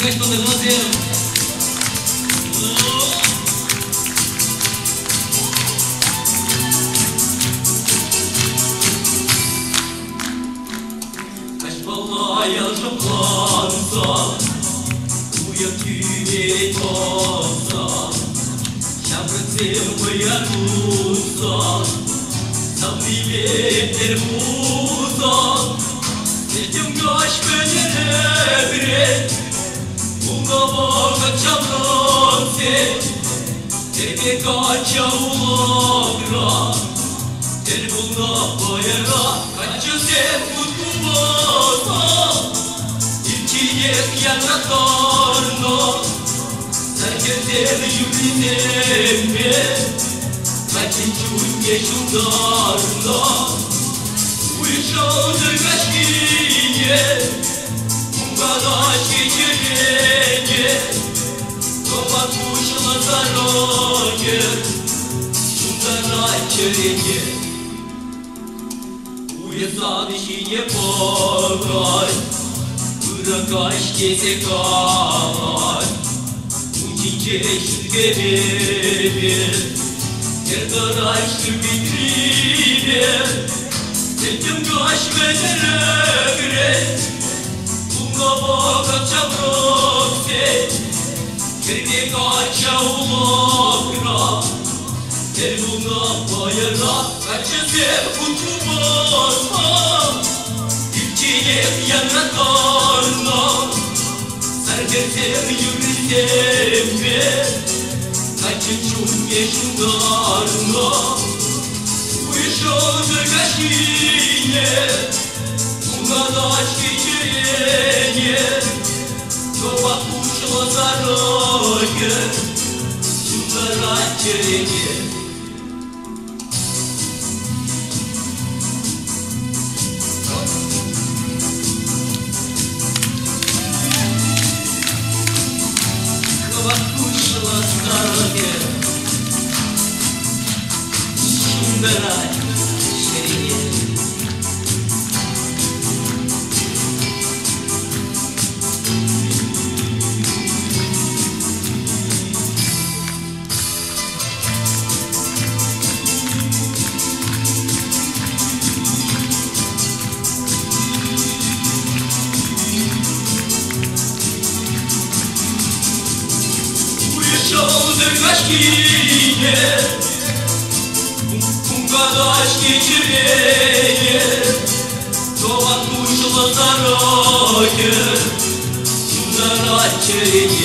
resto del lazer. Mas balaia já planta, o iatine tosa, já pretendo a luz, não viver hermosa. Dedim aşkın evre, bunga boga çamrante, terge kaça ulagra, ter bunga bayra, kaçı sen kutubasa, ilkiyek yanatarna, serketer yürüdeme, kaçın çunge şundarna. Вышел гостине, угадать вечеренье, кто покушал на дороге, угадать черенье. Уезжающие порой, бırakaş gezekay, uçinceşin gebebi, yerdaraştır vitrine. Dedim kaçmeden evre, bunga boga çamrante, terge kaça ulagra, ter bunga bayra, kaçı sen kutubasa, ilkiyek yanatarna, sergetem yürüdeme, kaçı çunge şundarna. Вышел за гостине, угадать вечеренье, кто покушал на дороге, угадать черенье. Кто покушал на дороге, угадать черенье. Вышел за гостине, угадать вечеренье, кто покушал на дороге, угадать черенье.